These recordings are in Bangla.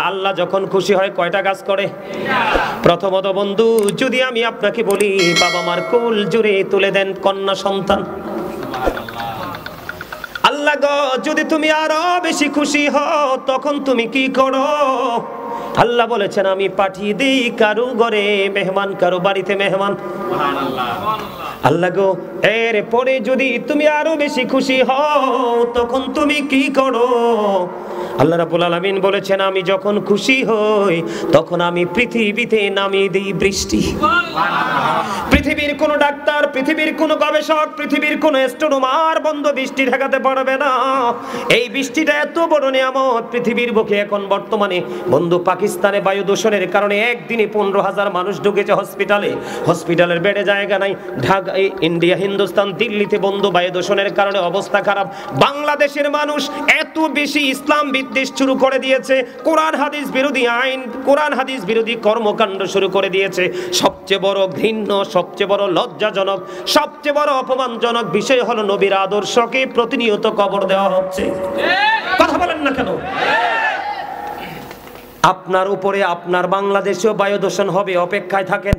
আল্লাহ যখন খুশি হয় কয়টা কাজ করে? প্রথমত বন্ধু, যদি আমি আপনাকে বলি বাবা মার কোল জুড়ে তুলে দেন কন্যা সন্তান, আল্লাহ গো যদি তুমি আরো বেশি খুশি হও তখন তুমি কি করো? আল্লাহ বলেছেন আমি পাঠিয়ে দিই কারো ঘরে মেহমান, কারো বাড়িতে মেহমান। আল্লাহ গো এর পরে যদি তুমি আরো বেশি খুশি হও তখন তুমি কি করো? আল্লাহ রাব্বুল আলামিন বলেছেন আমি যখন খুশি হই তখন আমি পৃথিবীতে নামিয়ে দিই বৃষ্টি। পৃথিবীর কোন ডাক্তার, পৃথিবীর কোন গবেষক, পৃথিবীর কোন অ্যাস্ট্রোনমার বন্ধ বৃষ্টি ঠেকাতে পারবে না। এই বৃষ্টিটা এত বড় নিয়ামত পৃথিবীর বুকে। এখন বর্তমানে বন্ধু পাকিস্তানে বায়ু দূষণের কারণে একদিনে 15,000 মানুষ ঢুকেছে হসপিটালে, হসপিটালের বেডে জায়গা নাই। ঢাকা, ইন্ডিয়া, হিন্দুস্তান, দিল্লিতে বন্ধু বায়ু দূষণের কারণে অবস্থা খারাপ। বাংলাদেশের মানুষ এত বেশি ইসলাম বিদ্বেষ শুরু করে দিয়েছে, কোরআন হাদিস বিরোধী আইন, কোরআন হাদিস বিরোধী কর্মকাণ্ড শুরু করে দিয়েছে। সবচেয়ে বড় ঘৃণ্য, সবচেয়ে বড় লজ্জাজনক, সবচেয়ে বড় অপমানজনক বিষয় হলো নবীর আদর্শকে প্রতিনিয়ত কবর দেওয়া হচ্ছে। কথা বলেন না কেন? আপনার উপরে আপনার বাংলাদেশেও বায়ু দূষণ হবে, অপেক্ষায় থাকেন।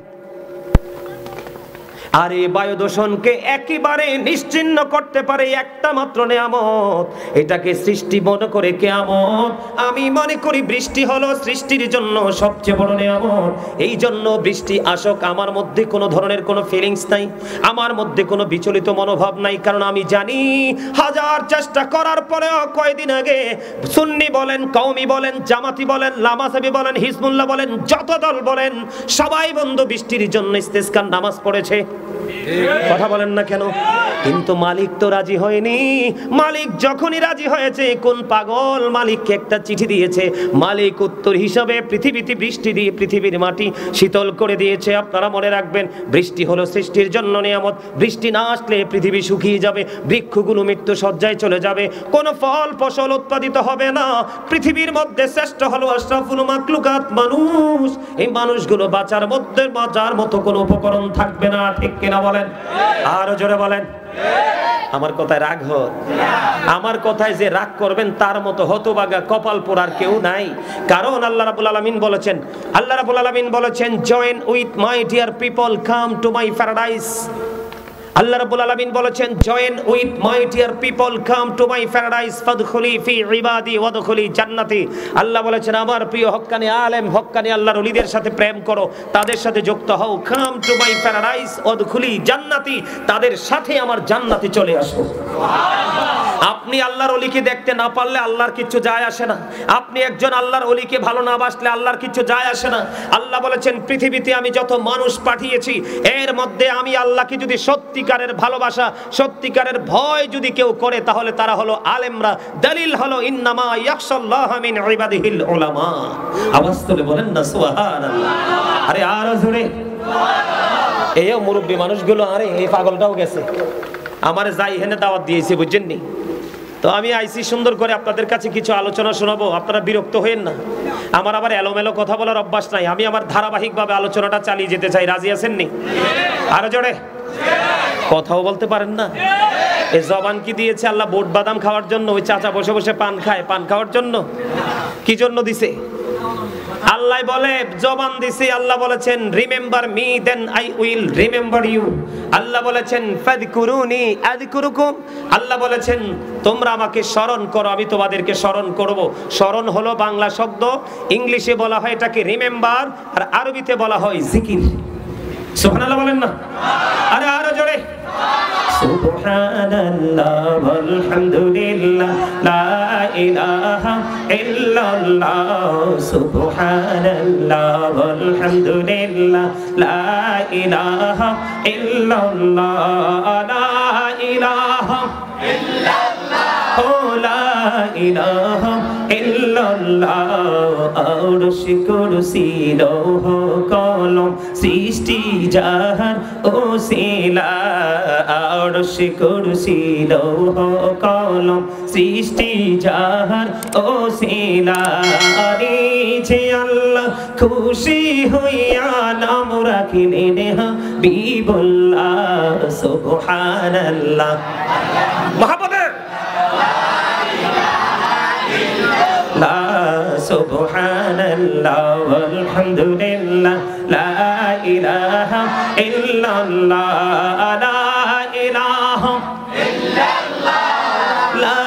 আর এই বায়ু দূষণকে একেবারে নিশ্চিহ্ন করতে পারে একটা মাত্র নিয়ামত, এটাকে সৃষ্টি মনে করে কিয়ামত। আমি মনে করি বৃষ্টি হলো সৃষ্টির জন্য সবচেয়ে বড় নিয়ামত। এই জন্য বৃষ্টি আসক, আমার মধ্যে কোনো ধরনের কোনো ফিলিংস নাই, আমার মধ্যে কোনো বিচলিত মনোভাব নাই। কারণ আমি জানি হাজার চেষ্টা করার পরেও, কয়েকদিন আগে সুন্নি বলেন, কওমি বলেন, জামাতি বলেন, লামাসাবি বলেন, হিজবুল্লাহ বলেন, যত দল বলেন, সবাই বন্ধু বৃষ্টির জন্য ইস্তেসকার নামাজ পড়েছে। কথা বলেন না কেন? কিন্তু মালিক তো রাজি হয়নি। মালিক যখনই রাজি হয়েছে, কোন পাগল মালিককে একটা চিঠি দিয়েছে, মালিক উত্তর হিসাবে পৃথিবীতে বৃষ্টি দিয়ে পৃথিবীর মাটি শীতল করে দিয়েছে। আপনারা মনে রাখবেন, বৃষ্টি হলো সৃষ্টির জন্য নিয়ামত। বৃষ্টি না আসলে পৃথিবী শুকিয়ে যাবে, বৃক্ষগুলো মৃত্যু সজ্জায় চলে যাবে, কোনো ফল ফসল উৎপাদিত হবে না। পৃথিবীর মধ্যে শ্রেষ্ঠ হলো আশরাফুল মাখলুকাত, মানুষ। এই মানুষগুলো বাঁচার মতো কোনো উপকরণ থাকবে না, ঠিক কিনা বলেন? আরো জোরে বলেন। আমার কথায় রাগ হয়? আমার কথায় যে রাগ করবেন তার মতো হতভাগা কপাল পোড়ার কেউ নাই। কারণ আল্লাহ রাব্বুল আলামিন বলেছেন, আল্লাহ রাব্বুল আলামিন বলেছেন, join with my dear people, come to my paradise. আল্লাহ রাব্বুল আলামিন বলেছেন, join with my dear people, come to my paradise, ফাদখুলি ফি ইবাদি ওয়াদখুলি জান্নাতি। আল্লাহ বলেছেন, আমার প্রিয় হক্কানি আলেম, হক্কানি আল্লাহর ওলিদের সাথে প্রেম করো, তাদের সাথে যুক্ত হও। কাম টু মাই প্যারাডাইস ওয়াদখুলি জান্নাতি, তাদের সাথে আমার জান্নাতে চলে আসো। আপনি আল্লাহর ওলিকে দেখতে না পারলে আল্লাহর কিচ্ছু যায় আসে না। আপনি একজন আল্লাহর ওলিকে ভালো না বাসলে আল্লাহর কিচ্ছু যায় আসে না। আল্লাহ বলেছেন, পৃথিবীতে আমি যত মানুষ পাঠিয়েছি এর মধ্যে আমি আল্লাহকে যদি সত্যিকারের ভালোবাসা, সত্যিকারের ভয় যদি কেউ করে তাহলে তারা হলো আলেমরা। দলিল হলো ইন্নামা ইয়াখশাল্লাহ মিন ইবাদিহিল উলামা। আওয়াজ তুলে বলেন না সুবহানাল্লাহ। আরে আর জোরে সুবহানাল্লাহ। এই মুরব্বি মানুষগুলো, আরে এই পাগলটাও গেছে, আমারে যাই হেনে দাওয়াত দিয়েছে, বুঝছেননি? তো আমি আইসি সুন্দর করে আপনাদের কাছে কিছু আলোচনা শোনাবো, আপনারা বিরক্ত হয়েন না। আমার আবার এলোমেলো কথা বলার অভ্যাস নাই, আমি আমার ধারাবাহিকভাবে আলোচনাটা চালিয়ে যেতে চাই। রাজি আছেননি? আরো জোরে। কথাও বলতে পারেন না? এই জবান কি দিয়েছে আল্লাহ? বোট বাদাম খাওয়ার জন্য? ওই চাচা বসে বসে পান খায়, পান খাওয়ার জন্য? কি জন্য দিছে? আল্লাহ বলে জবান দিছি। আল্লাহ বলেছেন, remember me then I will remember you. আল্লাহ বলেছেন, ফাযকুরুনি আযকুরুকুম। আল্লাহ বলেছেন, তোমরা আমাকে স্মরণ করো, আমি তোমাদেরকে স্মরণ করব। স্মরণ হলো বাংলা শব্দ, ইংলিশে বলা হয় এটাকে রিমেম্বার, আর আরবিতে বলা হয় জিকির। সুবহানাল্লাহ বলেন না? আরে আরো জোরে। সুবহানাল্লাহ ওয়ালহামদুলিল্লাহ লা ইলাহা ইল্লাল্লাহ। সুবহানাল্লাহ ওয়ালহামদুলিল্লাহ লা ইলাহা ইল্লাল্লাহ। লা ইলাহা ইল্লাল্লাহ, লা ইলাহা ইল্লাল্লাহ। আরশ কুরসি লৌহ কলম সৃষ্টি জাহান ওসিলা। আরশ কুরসি লৌহ কলম সৃষ্টি জাহান ওসিলা। যে আল্লাহ খুশি হইয়া নাম রাখিলেন হাবিবুল্লাহ। সুবহানাল্লাহ। মহাপদের লা সুবহান সুবহানাল্লাহ আলহামদুলিল্লাহ লা ইলাহা ইল্লাল্লাহ লা ইলাহা লা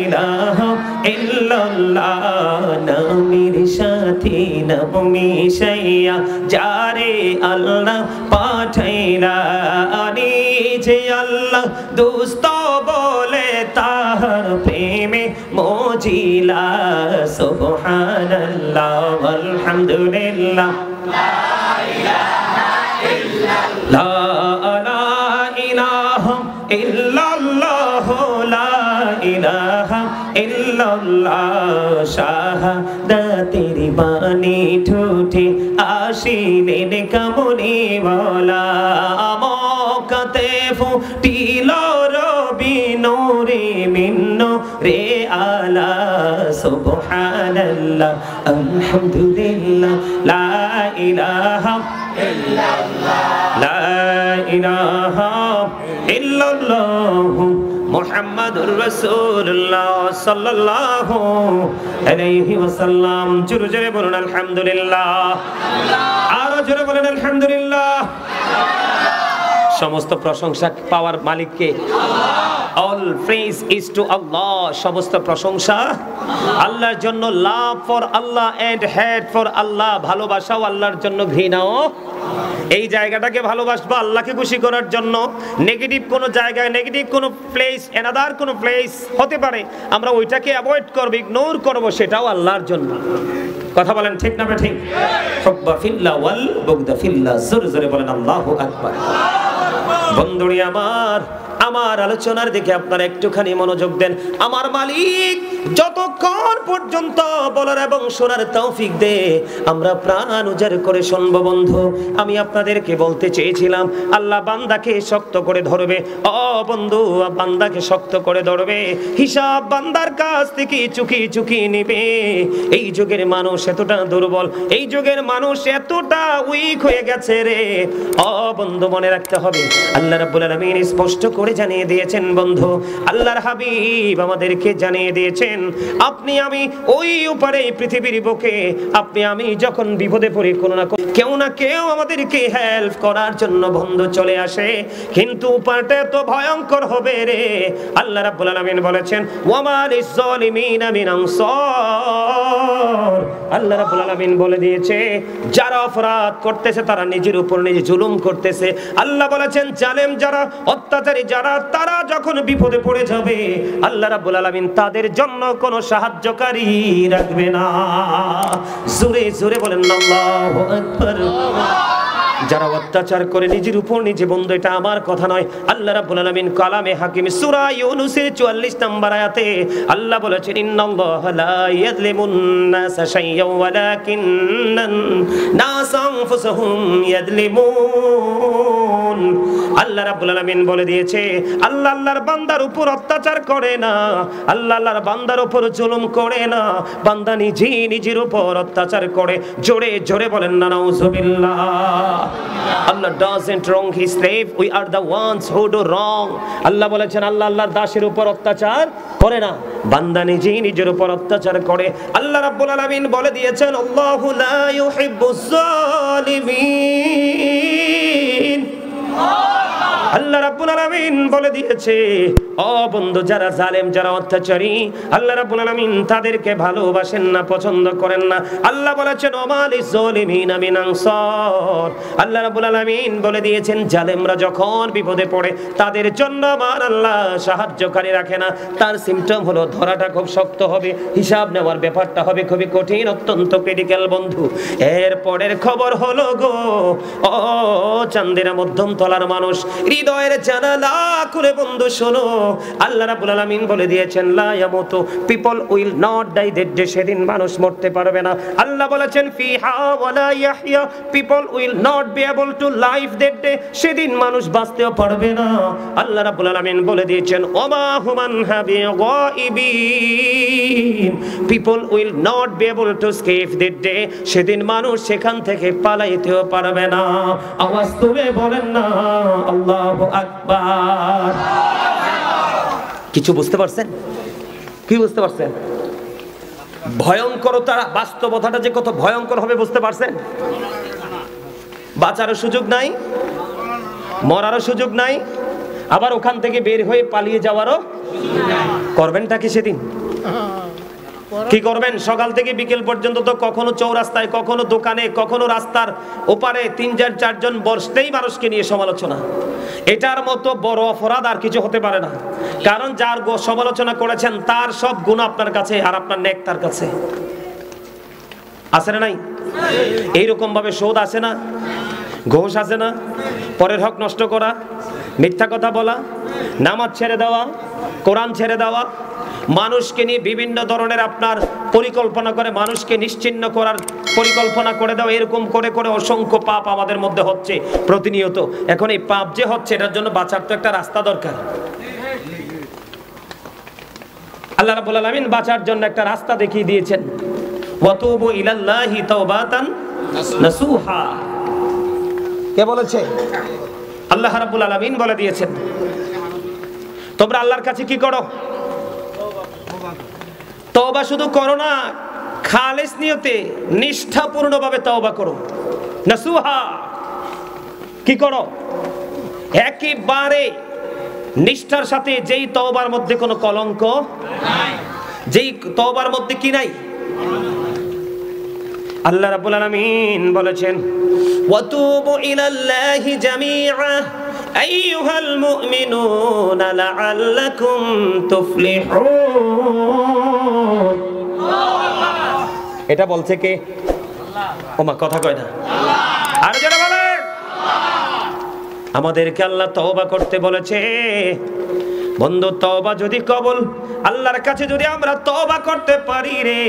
ইলাহা ইল্লাল্লাহ নামের সাথে নাম মিশাইয়া যারে আল্লাহ পাঠাইলা যে আল্লাহ দোস্ত বলে তাহার প্রেমে মজিলা সুবহানাল্লাহ আলহামদুলিল্লাহ লা ইলাহা ইল্লাল্লাহ লা ইলাহা ইল্লাল্লাহ লা ইলাহা ইল্লাল্লাহ শাহাদাতের বাণী ঠোঁটে আসিলেন কামনি ওয়ালা মক্কাতে ফুটিল রবি নূরে মিন্ন রে আলা সুবহানাল্লাহ আলহামদুলিল্লাহ লা ইলাহা ইল্লাল্লাহ লা ইলাহা ইল্লাল্লাহ মুহাম্মাদুর রাসূলুল্লাহ সাল্লাল্লাহু আলাইহি ওয়াসাল্লাম। জোরে জোরে বলুন আলহামদুলিল্লাহ, আরো জোরে বলুন আলহামদুলিল্লাহ। সমস্ত প্রশংসা পাওয়ার মালিককে আল্লাহ। All praise is to Allah. সমস্ত প্রশংসা আল্লাহর জন্য। Love for Allah and hate for Allah. ভালোবাসাও আল্লাহর জন্য, ঘৃণাও। এই জায়গাটাকে ভালোবাসবো আল্লাহকে খুশি করার জন্য। নেগেটিভ কোনো জায়গায়, নেগেটিভ কোনো প্লেস, এনাদার কোনো প্লেস হতে পারে, আমরা ওইটাকে অ্যাভয়েড করব, ইগনোর করব, সেটাও আল্লাহর জন্য। কথা বলেন ঠিক না ঠিক? হুব্বা ফিল্লাহ ওয়াল বুগদা ফিল্লাহ। জোরে জোরে বলেন আল্লাহু আকবার। বন্ধুরি আমার আলোচনার দিকে আপনারা একটুখানি মনোযোগ দেন। আমার মালিক যতক্ষণ পর্যন্ত বলার এবং শোনার তৌফিক দে, আমরা প্রাণ উজাড় করে শুনবো। বন্ধু, আমি আপনাদেরকে বলতে চেয়েছিলাম আল্লাহ বান্দাকে শক্ত করে ধরবে। ও বন্ধু, বান্দাকে শক্ত করে ধরবে, হিসাব বান্দার কাছ থেকে চুকি চুকি নিবে। এই যুগের মানুষ এতটা দুর্বল, এই যুগের মানুষ এতটা উইক হয়ে গেছে রে। ও বন্ধু, মনে রাখতে হবে আল্লাহ রাব্বুল আলামিন স্পষ্ট করে জানিয়ে দিয়েছেন। বন্ধু, আল্লাহর হাবিব আমাদেরকে জানিয়ে দিয়েছেন, আপনি আমি ওই উপরে পৃথিবীর বুকে, আপনি আমি যখন বিপদে পড়ি, কোনো না কেউ না কেউ আমাদেরকে হেল্প করার জন্য বন্ধু চলে আসে। কিন্তু উপায়টা এত ভয়ঙ্কর হবে রে। আল্লাহ রাব্বুল আলামিন বলেছেন, ওয়ামা লিজ-জালিমিনা মিন আনসার। আল্লাহ রাব্বুল আলামিন বলে দিয়েছে, যারা অপরাধ করতেছে তারা নিজের উপর নিজে জুলুম করতেছে। আল্লাহ বলেছেন, জালেম যারা, অত্যাচারী যারা, তারা যখন বিপদে পড়ে যাবে আল্লাহ রাব্বুল আলামিন তাদের জন্য কোনো সাহায্যকারী রাখবে না। জোরে জোরে বলেন আল্লাহু আকবার। যারা অত্যাচার করে নিজের উপর নিজে, বন্ধু এটা আমার কথা নয়, আল্লাহ রাব্বুল আলামিন কালামে হাকিম সূরা ইউনূসের 44 নম্বর আয়াতে আল্লাহ বলেছেন, ইন্নাল্লাহা লা ইয়াযলিমুন নাসা শাইয়্যান ওয়ালাকিন্নান নাসা আনফুসাহুম ইয়াযলিমুন। আল্লাহ রাব্বুল আলামিন বলে দিয়েছে, আল্লাহ আল্লাহর বান্দার উপর অত্যাচার করে না, আল্লাহ আল্লাহর বান্দার উপর জুলুম করে না, বান্দা নিজেই নিজের উপর অত্যাচার করে। জোরে জোরে বলেন না নাউযুবিল্লাহ। Allah doesn't wrong his slave, we are the ones who do wrong. আল্লাহ বলেছেন, আল্লাহ আল্লাহর দাসের উপর অত্যাচার করে না, বান্দা নিজেই নিজের উপর অত্যাচার করে। আল্লাহ রাব্বুল আলামিন বলে দিয়েছেন, আল্লাহু লা ইউহিব্বুজ জালিমিন। আল্লাহ রাব্বুল আলামিন বলে দিয়েছে, ও বন্ধু, যারা জালেম, যারা অত্যাচারী, আল্লাহ রাব্বুল আলামিন তাদেরকে ভালোবাসেন না, পছন্দ করেন না। আল্লাহ বলেছেন, ওমা লিজ-জালিমিনা মিন আনসার। আল্লাহ রাব্বুল আলামিন বলে দিয়েছেন, জালেমরা যখন বিপদে পড়ে তাদের জন্য আমার আল্লাহ সাহায্যকারী রাখে না। তার সিম্পটম হলো ধরাটা খুব শক্ত হবে, হিসাব নেওয়ার ব্যাপারটা হবে খুবই কঠিন, অত্যন্ত ক্রিটিক্যাল। বন্ধু, এর পরের খবর হলো গো, ও চান্দের মধ্যম তলার মানুষ, হৃদয়ের জানালা খুলে বন্ধু শোনো, আল্লাহ রাব্বুল আলামিন বলে দিয়েছেন, লা ইয়ামুতু, people will not die that day. সেদিন মানুষ মরতে পারবে না। আল্লাহ বলেছেন, ফিহা ওয়ালা ইয়াহইয়া, people will not be able to live that day. সেদিন মানুষ বাঁচতেও পারবে না। আল্লাহ রাব্বুল আলামিন বলে দিয়েছেন, ওমা হুমান হাবি গায়িবিন, people will not be able to escape that day. সেদিন মানুষ সেখান থেকে পালাইতেও পারবে না। আওয়াজ তুলে বলেন না আল্লাহু আকবার। কিছু বুঝতে পারছেন? কি বুঝতে পারছেন? ভয়ঙ্করতা, বাস্তবতাটা যে কত ভয়ঙ্কর হবে বুঝতে পারছেন? বাঁচারও সুযোগ নাই, মরারও সুযোগ নাই, আবার ওখান থেকে বের হয়ে পালিয়ে যাওয়ারও। করবেনটা কি সেদিন? কি করবেন? সকাল থেকে বিকেল পর্যন্ত তো কখনো চৌরাস্তায়, কখনো দোকানে, কখনো রাস্তার ওপারে 3-4 জন বসতেই মানুষকে নিয়ে সমালোচনা। এটার মতো বড় অপরাধ আর কিছু হতে পারে না। কারণ যার সমালোচনা করেছেন তার সব গুণ আপনার কাছে, আর আপনার নেক তার কাছে। আছে না নাই? এইরকম ভাবে সুদ আছে না, ঘুষ আছে না, পরের হক নষ্ট করা, মিথ্যা কথা বলা, নামাজ ছেড়ে দেওয়া, কোরআন ছেড়ে দেওয়া, মানুষকে নিয়ে বিভিন্ন ধরনের আপনার পরিকল্পনা করে মানুষকে নিশ্চিহ্ন করার পরিকল্পনা করে দেওয়া, এরকম করে করে অসংখ্য পাপ আমাদের মধ্যে হচ্ছে প্রতিনিয়ত। এখন এই পাপ যে হচ্ছে এটার জন্য বাঁচার তো একটা রাস্তা দরকার। আল্লাহ রাব্বুল আলামিন বাঁচার জন্য একটা রাস্তা দেখিয়ে দিয়েছেন, ওয়াতুবু ইলাল্লাহি তাওবাতান নাসুহা। কে বলেছে? আল্লাহ রাব্বুল আলামিন বলে দিয়েছেন, তোমরা আল্লাহর কাছে কি করো? তওবা শুধু করো না, খালিস নিয়তে নিষ্ঠাপূর্ণভাবে তওবা করো। নাসুহা কি করো? একেবারে নিষ্ঠার সাথে, যেই তওবার মধ্যে কোনো কলঙ্ক নাই, যেই তওবার মধ্যে কি নাই। আল্লাহ রাব্বুল আলামিন বলেছেন, ওয়াতুবু ইলাল্লাহি জামিআ আইয়ুহাল মুমিনুনা লাআল্লাকুম তুফলিহুন। এটা বলছে কে? ওমা কথা কয় না, আর যারা বলেন আমাদেরকে আল্লাহ তওবা করতে বলেছে। বন্ধু, তওবা যদি কবুল, আল্লাহর কাছে যদি আমরা তওবা করতে পারি রে,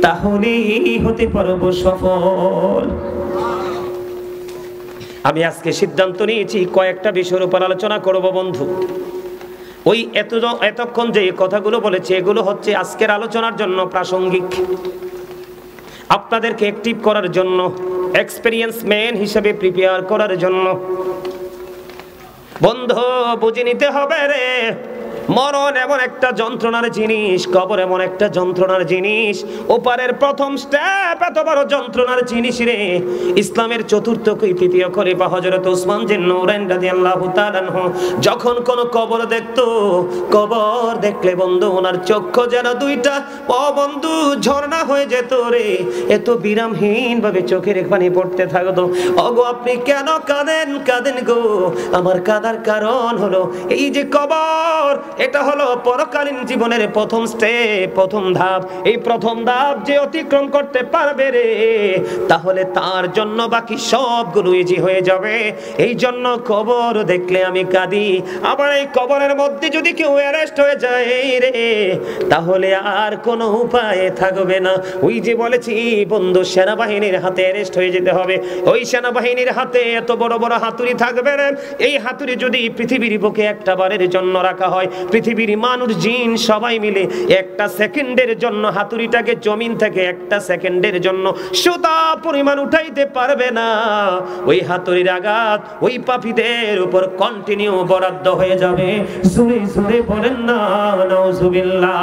তাহলেই হতে পারবো সফল। আমি আজকে সিদ্ধান্ত নিয়েছি কয়েকটা বিষয়ের উপর আলোচনা করব বন্ধু। ওই এতক্ষণ যে কথাগুলো বলেছে এগুলো হচ্ছে আজকের আলোচনার জন্য প্রাসঙ্গিক, আপনাদেরকে অ্যাক্টিভ করার জন্য, এক্সপেরিয়েন্স ম্যান হিসেবে প্রিপেয়ার করার জন্য। বন্ধু, বুঝে নিতে হবে রে, মরণ এমন একটা যন্ত্রণার জিনিস, কবর এমন একটা যন্ত্রণার জিনিস, ওপারের প্রথম স্টেপ এত বড় যন্ত্রণার জিনিস রে। ইসলামের চতুর্থ তৃতীয় খলিফা হযরত ওসমান জিন নূরাইন রাদিয়াল্লাহু তাআলা আনহু যখন কোন কবর দেখতো, কবর দেখলে বন্ধু ওনার চক্ষু যেন দুইটা বন্ধু ঝর্ণা হয়ে যেত রে। এত বিরামহীন ভাবে চোখের পানি পড়তে থাকতো। ওগো আপনি কেন কাঁদেন? কাঁদেন গো, আমার কাঁদার কারণ হলো এই যে কবর, এটা হলো পরকালীন জীবনের প্রথম স্টেপ, প্রথম ধাপ। এই প্রথম ধাপ যে অতিক্রম করতে পারবে রে, তাহলে তার জন্য বাকি সবগুলো ইজি হয়ে যাবে। এই জন্য কবর দেখলে আমি কাঁদি। আবার এই কবরের মধ্যে যদি কেউ অ্যারেস্ট হয়ে যায় রে, তাহলে আর কোনো উপায় থাকবে না। ওই যে বলেছি বন্ধু, সেনাবাহিনীর হাতে অ্যারেস্ট হয়ে যেতে হবে। ওই সেনাবাহিনীর হাতে এত বড় বড় হাতুড়ি থাকবে রে, এই হাতুড়ি যদি পৃথিবীর বুকে একটা বারের জন্য রাখা হয়, পৃথিবীর মানুষ জিন সবাই মিলে একটা সেকেন্ডের জন্য হাতুড়িটাকে জমিন থেকে একটা সেকেন্ডের জন্য সুতা পরিমাণ উঠাইতে পারবে না। ওই হাতুড়ির আঘাত ওই পাপীদের উপর কন্টিনিউ বরাদ্দ হয়ে যাবে। সুরে সুরে বলেন না নাউজুবিল্লাহ।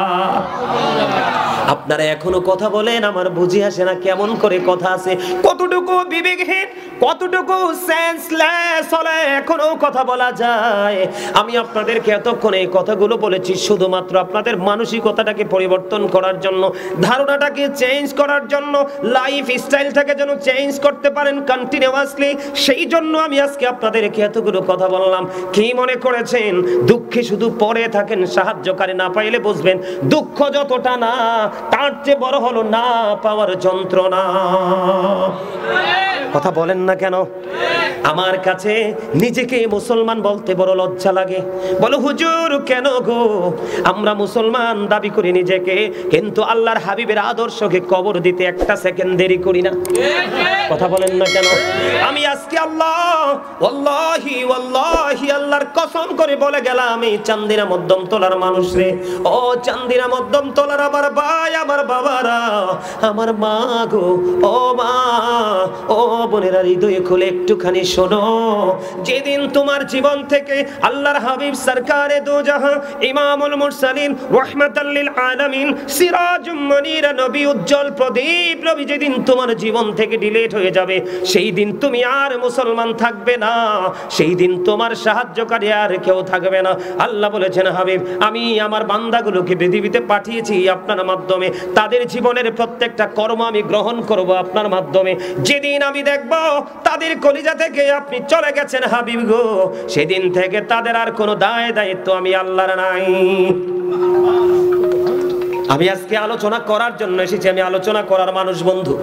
আপনারা এখনো কথা বলেন, আমার বুঝি আসে না কেমন করে কথা আছে। কতটুকু বিবেকহীন, কতটুকু সেন্সলেস হলে এখনো কথা বলা যায়। আমি আপনাদেরকে এতক্ষণ এই কথাগুলো বলেছি শুধুমাত্র আপনাদের মানসিকতাটাকে পরিবর্তন করার জন্য, ধারণাটাকে চেঞ্জ করার জন্য, লাইফ স্টাইলটাকে যেন চেঞ্জ করতে পারেন কন্টিনিউয়াসলি। সেই জন্য আমি আজকে আপনাদেরকে এতগুলো কথা বললাম। কি মনে করেছেন দুঃখে শুধু পড়ে থাকেন, সাহায্যকারী না পাইলে বুঝবেন দুঃখ যতটা না তার চেয়ে বড় হলো না পাওয়ার যন্ত্রণা। কথা বলেন না কেন? আমার কাছে নিজেকে মুসলমান বলতে বড় লজ্জা লাগে। বলো হুজুর কেন গো? আমরা মুসলমান দাবি করি নিজেকে, কিন্তু আল্লাহর হাবিবের আদর্শকে কবর দিতে একটা সেকেন্ড দেরি করি না। কথা বলেন না কেন? আমি আজকে ওয়াল্লাহি আল্লাহর কসম করে বলে গেলাম, এই চান্দিনা মধ্যম তলার মানুষ রে, ও চান্দিনা মধ্যম তলার আমার ভাই, আমার বাবারা, আমার মা গো, ও মা, ও বোনেরা, হৃদয়ে খুলে একটুখানি শোনো, যেদিন তোমার জীবন থেকে আল্লাহর হাবিব সরকারে দো জাহান ইমামুল মুরসালিন রাহমাতাল লিল আলামিন সিরাজুম মুনির নবী উজ্জ্বল প্রদীপ নবী যেদিন তোমার জীবন থেকে ডিলিট হয়ে যাবে, সেই দিন তুমি আর মুসলমান থাকবে না, সেই দিন তোমার সাহায্যকারী আর কেউ থাকবে না। আল্লাহ বলেছেন, হাবিব আমি আমার বান্দাগুলোকে পৃথিবীতে পাঠিয়েছি আপনার মাধ্যমে, তাদের জীবনের প্রত্যেকটা কর্ম আমি গ্রহণ করব আপনার মাধ্যমে। যেদিন আমি দেখব তাদের কলিজা থেকে আপনি চলে গেছেন হাবিব গো, সেদিন থেকে তাদের আর কোনো দায়িত্ব আমি আল্লাহর নাই। আমি আজকে আলোচনা করার জন্য এসেছি, আমি আলোচনা করার মানুষ বন্ধু।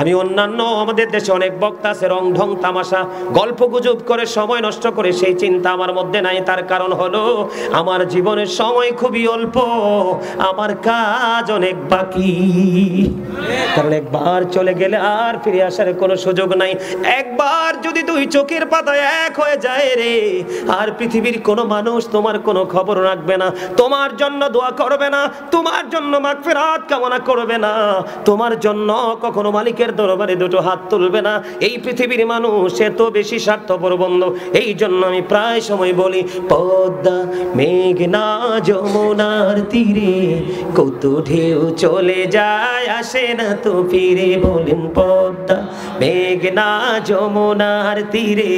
আমি অন্যান্য আমাদের দেশে অনেক বক্তা আছে, রং ঢং তামাশা গল্প গুজব করে সময় নষ্ট করে, সেই চিন্তা আমার মধ্যে নাই। তার কারণ হলো আমার জীবনের সময় খুবই অল্প, আমার কাজ অনেক বাকি। কারণ একবার চলে গেলে আর ফিরে আসার কোনো সুযোগ নাই। একবার যদি দুই চোখের পাতায় এক হয়ে যায় রে, আর পৃথিবীর কোনো মানুষ তোমার কোনো খবর রাখবে না, তোমার জন্য দোয়া করবে না, তোমার জন্য মাগফিরাত কামনা করবে না, তোমার জন্য কখনো মালিকের দরবারে দুটো হাত তুলবে না। এই পৃথিবীর মানুষ এত বেশি স্বার্থপর বন্ধু। এই জন্য আমি প্রায় সময় বলি, পদ্মা মেঘনা যমুনার তীরে কত ঢেউ চলে যায় আসে না তো ফিরে। বলেন পদ্মা মেঘনা যমুনার তীরে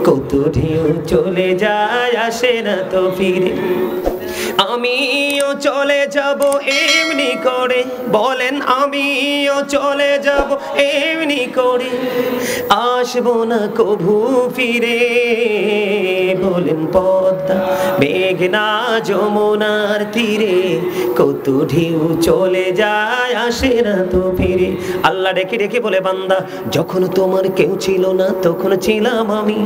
কত ঢেউ চলে যায় আসে না তো ফিরে। আমিও চলে যাব এমনি করে, বলেন আমিও চলে যাব এমনি করে, আসবো না কভু ফিরে। বলেন পদ্মা মেঘনা যমুনার তীরে কত ঢেউ চলে যায় আসে না তো ফিরে। আল্লাহ ডেকে ডেকে বলে, বান্দা যখন তোমার কেউ ছিল না তখন ছিলাম আমি,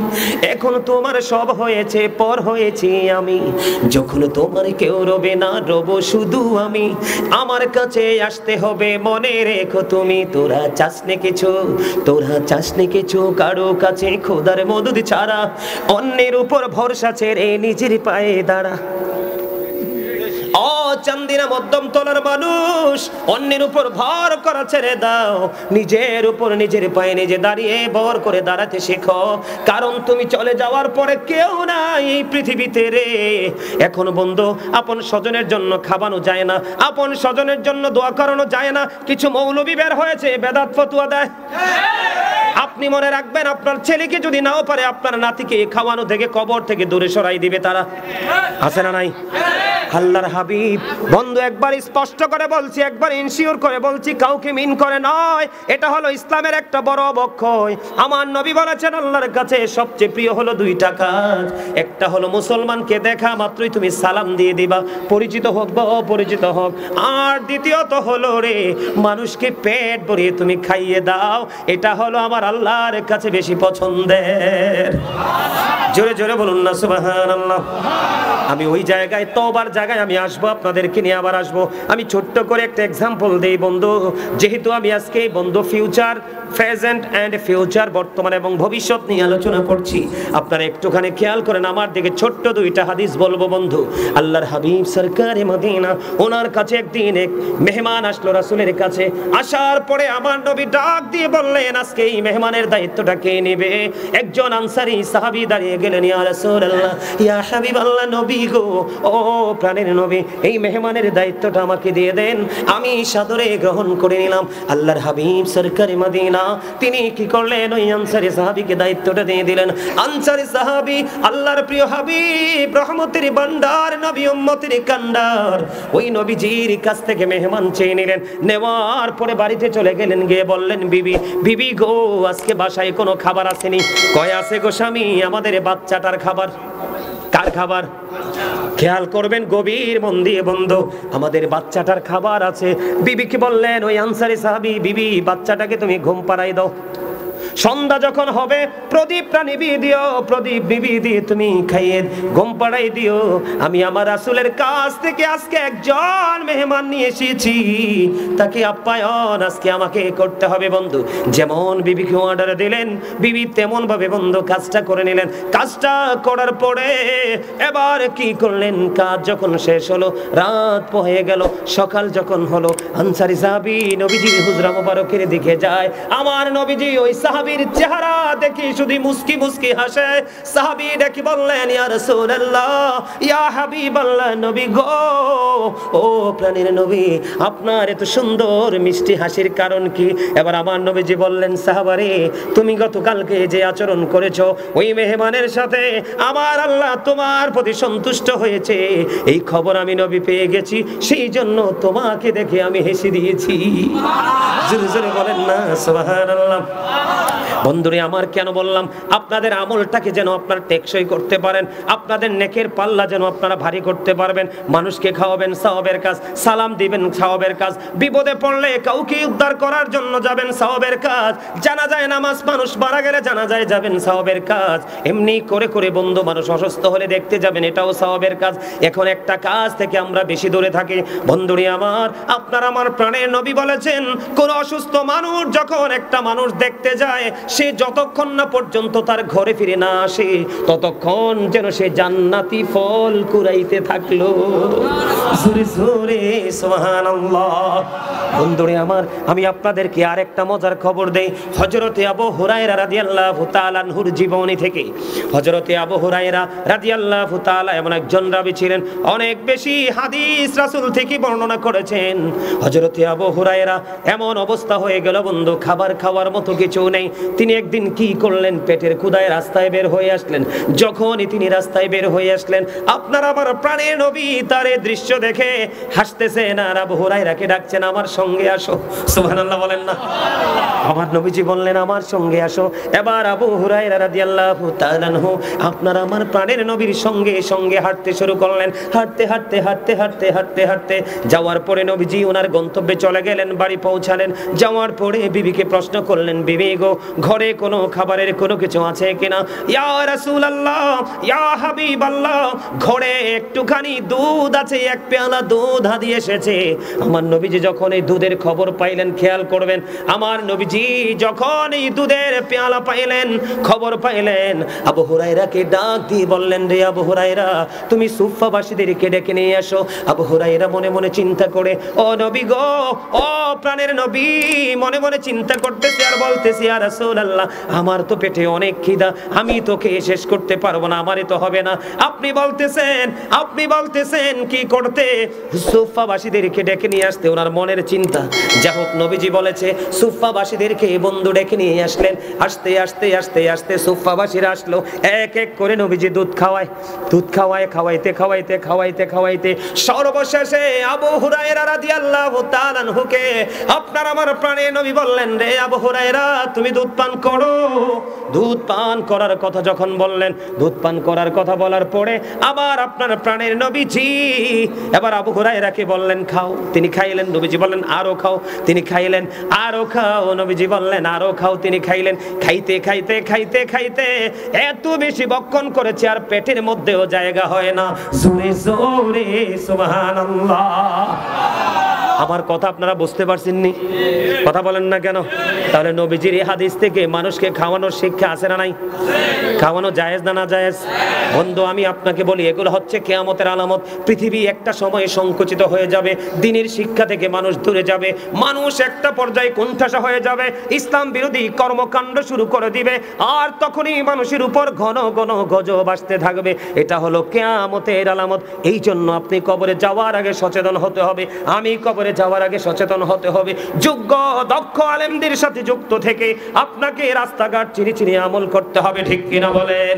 এখন তোমার সব হয়েছে পর হয়েছি আমি। যখন তোমার কেউ রবে না রব শুধু আমি, আমার কাছে আসতে হবে মনে রেখো তুমি। তোরা চাসনে কিছু, তোরা চাসনে কিছু কারো কাছে খোদার মদদ ছাড়া, অন্যের উপর ভরসা ছেড়ে নিজের পায়ে দাঁড়া। ও চান্দিনা মধ্যম তলার মানুষ, অন্যের উপর ভর করা ছেড়ে দাও, নিজের উপর নিজের পায়ে নিজে দাঁড়িয়ে ভর করে দাঁড়াতে শেখো। কারণ তুমি চলে যাওয়ার পরে কেউ নাই এই পৃথিবীতে রে। এখন বন্ধু, আপন স্বজনের জন্য খাওয়ানো যায় না, আপন স্বজনের জন্য দোয়া করানো যায় না। কিছু মৌলবী বের হয়েছে বেদাত ফতুয়া দেয়। আপনি মনে রাখবেন, আপনার ছেলেকে যদি নাও পারে আপনার নাতিকে খাওয়ানো থেকে কবর থেকে দূরে সরাই দিবে তারা। আছে না নাই? আল্লাহর হাবিব বন্ধু একবার স্পষ্ট করে বলছি, একবার ইনশিওর করে বলছি, কাউকে মিন করে নয়। এটা হলো ইসলামের একটা বড় অবক্ষয়। আমার নবী বলেছেন আল্লাহর কাছে সবচেয়ে প্রিয় হলো দুইটা কাজ। একটা হলো মুসলমানকে দেখা মাত্রই তুমি সালাম দিয়ে দিবা, পরিচিত হোক বা অপরিচিত হোক। আর দ্বিতীয়ত হলো রে, মানুষকে পেট ভরিয়ে তুমি খাইয়ে দাও। এটা হলো আমার আল্লাহর কাছে বেশি পছন্দের। জোরে জোরে বলুন না সুবহানাল্লাহ। আমি ওই জায়গায় তওবার জায়গায় আমি আসবো, আপনাদেরকে নিয়ে আবার আসবো। আমি ছোট্ট করে একটা এক্সাম্পল দেই বন্ধু। যেহেতু আমি আজকে বন্ধু ফিউচার, প্রেজেন্ট এন্ড ফিউচার, বর্তমান এবং ভবিষ্যৎ নিয়ে আলোচনা করছি, আপনারা একটুখানি খেয়াল করেন আমার দিকে। ছোট্ট দুইটা হাদিস বলবো বন্ধু। আল্লাহর হাবিব সরকারে মদিনা, ওনার কাছে একদিন এক মেহমান আসলো রাসূলের কাছে। আসার পরে আমার নবী ডাক দিয়ে বললেন, আজকে এই মেহমানের দায়িত্বটা কে নেবে? একজন আনসারী সাহাবী দাঁড়িয়ে গেলেন, ইয়া রাসূলুল্লাহ, ইয়া হাবিবাল্লাহ, নবী গো, ও প্রাণের নবী, এই মেহমানের দায়িত্বটা আমাকে দিয়ে দেন। আমি সাদরে গ্রহণ করে নিলাম। আল্লাহর হাবিব সরকারে মদিনা তিনি কি করলেন, ওই আনসারী সাহাবীকে দায়িত্বটা দিয়ে দিলেন। আনসারী সাহাবী আল্লাহর প্রিয় হাবিব, রহমতের ভান্ডার, নবী উম্মতের কান্ডার, ওই নবীজির কাছ থেকে মেহমান চেয়ে নিলেন। নেওয়ার পরে বাড়িতে চলে গেলেন, গিয়ে বললেন, বিবি, বিবি গো, আজকে বাসায় কোনো খাবার আসেনি। কয় আছে গো স্বামী, আমাদের বাচ্চাটার খাবার। কার খাবার? খেয়াল করবেন গভীর মন দিয়ে বন্ধু, আমাদের বাচ্চাটার খাবার আছে। বিবিকে বললেন ওই আনসারী সাহাবী, বিবি বাচ্চাটাকে তুমি ঘুম পাড়াই দাও। সন্ধ্যা যখন হবে প্রদীপটা নিভিয়ে দিও, প্রদীপ নিভিয়ে দিয়ে তুমি খাইয়ে ঘুম পাড়াই দিও। আমি আমার রাসূলের কাছ থেকে আজকে একজন মেহমান নিয়ে এসেছি, তাকে আপ্যায়ন আজকে আমাকে করতে হবে বন্ধু। যেমন বিবিকে অর্ডার দিলেন, বিবি তেমন ভাবে বন্ধু কাজটা করে নিলেন। কাজটা করার পরে এবার কি করলেন, কাজ যখন শেষ হলো, রাত হয়ে গেল, সকাল যখন হলো, আনসারী সাহাবী নবীজির হুজরা মোবারকের দিকে যায়। আমার নবীজি ওই সাহাবী সাহাবীর চেহারা দেখি শুধু মুস্কি মুস্কি হাসে। সাহাবী ডেকে বললেন, ইয়া রাসূলুল্লাহ, ইয়া হাবিবাল্লাহ, নবী গো, ও প্রাণের নবী, আপনার এত সুন্দর মিষ্টি হাসির কারণ কি? এবার আমার নবীজি বললেন, সাহাবারে, তুমি গতকালকে যে আচরণ করেছো ওই মেহমানের সাথে আমার আল্লাহ তোমার প্রতি সন্তুষ্ট হয়েছে, এই খবর আমি নবী পেয়ে গেছি, সেই জন্য তোমাকে দেখে আমি হেসে দিয়েছি। জোরে জোরে বলেন না সুবহানাল্লাহ। বন্ধুরে আমার, কেন বললাম? আপনাদের আমলটাকে যেন আপনারা টেকসই করতে পারেন, আপনাদের নেকের পাল্লা যেন আপনারা ভারী করতে পারবেন। মানুষকে খাওয়াবেন সওয়াবের কাজ, সালাম দিবেন সওয়াবের কাজ, বিপদে পড়লে কাউকে উদ্ধার করার জন্য যাবেন সওয়াবের কাজ, জানাজায় নামাজ মানুষ মারা গেলে জানাজায় যাবেন সওয়াবের কাজ, এমনি করে করে বন্ধু মানুষ অসুস্থ হলে দেখতে যাবেন, এটাও সওয়াবের কাজ। এখন একটা কাজ থেকে আমরা বেশি দূরে থাকি। বন্ধুরে আমার, আপনার আমার প্রাণের নবী বলেছেন, কোন অসুস্থ মানুষ যখন একটা মানুষ দেখতে যায়, সে যতক্ষণ না পর্যন্ত তার ঘরে ফিরে না আসে ততক্ষণ যেন সে জান্নাতি ফল কুড়াইতে থাকলো। জোরে জোরে সুবহানাল্লাহ। বন্ধুরে আমার, আমি আপনাদেরকে আরেকটা মজার খবর দেই। হযরতে আবু হুরায়রা রাদিয়াল্লাহু তাআলা আনহুর জীবনী থেকে। হযরতে আবু হুরায়রা রাদিয়াল্লাহু তাআলা এমন একজন রাবী ছিলেন, অনেক বেশি হাদিস রাসূল থেকে বর্ণনা করেছেন। হযরতে আবু হুরায়রা এমন অবস্থা হয়ে গেল বন্ধু, খাবার খাওয়ার মতো কিছু নেই। তিনি একদিন কি করলেন, পেটের ক্ষুধায় রাস্তায় বের হয়ে আসলেন। যখনই তিনি রাস্তায় বের হয়ে আসলেন, আপনার আমার প্রাণের নবী তার এই দৃশ্য দেখে হাসতেছেন আর আবু হুরায়রাকে ডাকছেন, আমার সঙ্গে আসো। সুবহানাল্লাহ বলেন না। আমার নবীজি বললেন, আমার সঙ্গে আসো। এবার আবু হুরায়রা রাদিয়াল্লাহু তাআলা আনহু আপনার আমার প্রাণের নবীর সঙ্গে সঙ্গে হাঁটতে শুরু করলেন। হাঁটতে হাঁটতে হাঁটতে হাঁটতে হাঁটতে হাঁটতে যাওয়ার পরে নবীজি ওনার গন্তব্যে চলে গেলেন, বাড়ি পৌঁছালেন। যাওয়ার পরে বিবিকে প্রশ্ন করলেন, বিবি গো, ঘরে কোনো খাবারের কোনো কিছু আছে কিনা? ইয়া রাসূলুল্লাহ, ইয়া হাবিবাল্লাহ, ঘরে একটুখানি দুধ আছে, এক পেয়ালা দুধ হাদিয়ে এসেছে। আমার নবীজি যখন এই দুধের খবর পাইলেন, খেয়াল করবেন, আমার নবীজি যখন এই দুধের পেয়ালা পাইলেন, খবর পাইলেন, আবু হুরায়রাকে ডাক দিয়ে বললেন, রে আবু হুরায়রা, তুমি সুফফাবাসীদেরকে ডেকে নিয়ে আসো। আবু হুরায়রা মনে মনে চিন্তা করে, ও নবী গো, ও প্রাণের নবী, মনে মনে চিন্তা করতেছে আর বলতেছে, ইয়া রাসূলুল্লাহ, আমার তো পেটে অনেক খিদা, আমি তোকে শেষ করতে পারবো না, আমারই তো হবে না। আপনি বলতেছেন কি করতে? সুফফাবাসীদেরকে ডেকে নিয়ে আসতে। ওনার মনের চিন্তা, যা হোক নবীজি বলেছে, সুফফাবাসীদেরকে বন্ধু ডেকে নিয়ে আসলেন। আস্তে আস্তে আস্তে আস্তে সুফফাবাসীরা আসলো, এক এক করে নবীজি দুধ খাওয়ায়, খাওয়াইতে সর্বশেষে আবু হুরায়রা রাদিয়াল্লাহু তাআলা আনহুকে আপনার আমার প্রাণের নবী বললেন, রে আবু হুরায়রা, তুমি দুধ পান করো। দুধ পান করার কথা যখন বললেন, দুধ পান করার কথা বলার পরে আবার আপনার প্রাণের নবীজি এবার আবু হুরায়রাকে বললেন, খাও। তিনি খাইলেন। নবীজি বললেন, আরো খাও। তিনি খাইলেন। আরো খাও। নবীজি বললেন, আরো খাও। তিনি খাইলেন। খাইতে খাইতে খাইতে খাইতে এত বেশি বক্ষণ করেছে আর পেটের মধ্যেও জায়গা হয় না। জোরে জোরে সুবহানাল্লাহ। আমার কথা আপনারা বুঝতে পারছেন নি? কথা বলেন না কেন? তাহলে নবীজির এই হাদিস থেকে মানুষকে খাওয়ানোর শিক্ষা আছে না নাই? খাওয়ানো জায়েজ না না জায়েজ? বন্ধু, আমি আপনাকে বলি, এগুলো হচ্ছে কিয়ামতের আলামত। পৃথিবী একটা সময়ে সংকুচিত হয়ে যাবে, দ্বীনের শিক্ষা থেকে মানুষ দূরে যাবে, মানুষ একটা পর্যায়ে কোণঠাসা হয়ে যাবে, ইসলাম বিরোধী কর্মকাণ্ড শুরু করে দিবে, আর তখনই মানুষের উপর ঘন ঘন গজব আসতে থাকবে। এটা হলো কিয়ামতের আলামত। এই জন্য আপনি কবরে যাওয়ার আগে সচেতন হতে হবে, আমি কবরে যাওয়ার আগে সচেতন হতে হবে। যোগ্য দক্ষ আলেমদের সাথে যুক্ত থেকে আপনাকে রাস্তাঘাট চিনি চিনি আমল করতে হবে। ঠিক কিনা বলেন?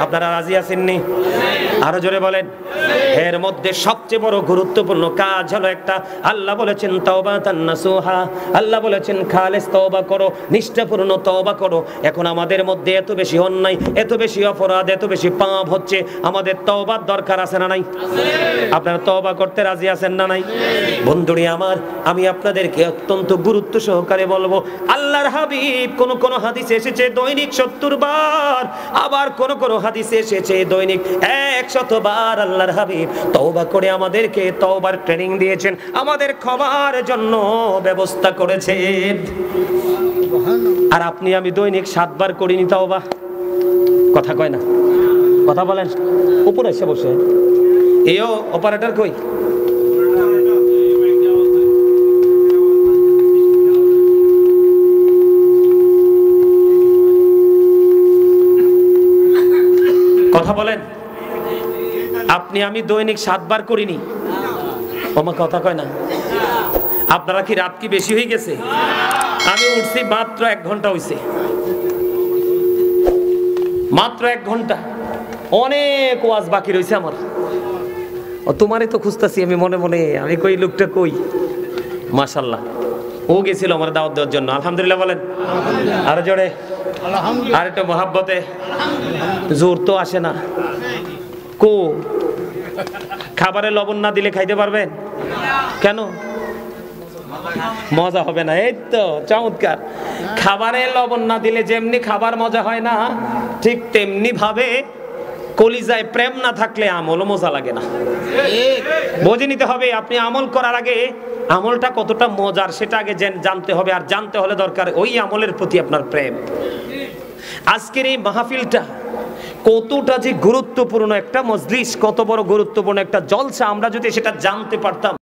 আপনারা রাজি আছেননি? আরো জোরে বলেন। এর মধ্যে সবচেয়ে বড় গুরুত্বপূর্ণ কাজ হলো একটা, আল্লাহ বলেছেন তাওবাতান নাসুহা, আল্লাহ বলেছেন খালেস তওবা করো, নিষ্ঠাপূর্ণ তওবা করো। এখন আমাদের মধ্যে এত বেশি অন্যায়, এত বেশি অপরাধ, এত বেশি পাপ হচ্ছে, আমাদের তওবার দরকার আছে না নাই? আপনারা তওবা করতে রাজি আছেন না নাই? বন্ধুরে আমার, আমি আপনাদেরকে অত্যন্ত গুরুত্ব সহকারে বলবো, আল্লাহর হাবিব কোন হাদিসে এসেছে দৈনিক 70 বার, আবার কোন হাদিসে এসেছে দৈনিক 100 বার আল্লাহর হাবিব তওবা করে আমাদেরকে তওবার ট্রেনিং দিয়েছেন, আমাদের ক্ষমার জন্য ব্যবস্থা করেছেন। আর আপনি আমি দৈনিক 7 বার করিনি তওবা। কথা কয় না? কথা বলেন। উপরে এসে বসে এও অপারেটর কই? আপনি আমি দৈনিক 7 বার করিনি, আমার কথা কয় না। আপনারা কি রাত কি বেশি হয়ে গেছে? আমি উঠছি মাত্র 1 ঘন্টা হইছে, মাত্র 1 ঘন্টা। অনেক ওয়াজ বাকি রয়েছে আমার। ও তোমারই তো খুঁজতাছি আমি মনে মনে, আমি কই লোকটা কই। মাশাআল্লাহ, ও গেছিল আমার দাওয়াত দেওয়ার জন্য। আলহামদুলিল্লাহ বলেন, আরো জোরে, আর একটু মহাব্বতে। জোর তো আসে না। কো খাবারে লবণ না দিলে খাইতে পারবেন? কেন? মজা হবে না। এই তো চমৎকার। খাবারে লবণ না দিলে যেমনি খাবার মজা হয় না, ঠিক তেমনি ভাবে কলিজায় প্রেম না থাকলে আমলও মজা লাগে না। বুঝে নিতে হবে, আপনি আমল করার আগে আমলটা কতটা মজার সেটা আগে জানতে হবে। আর জানতে হলে দরকার ওই আমলের প্রতি আপনার প্রেম। আজকের এই মাহফিলটা কতটা যে গুরুত্বপূর্ণ একটা মজলিস, কত বড় গুরুত্বপূর্ণ একটা জলসা, আমরা যদি সেটা জানতে পারতাম।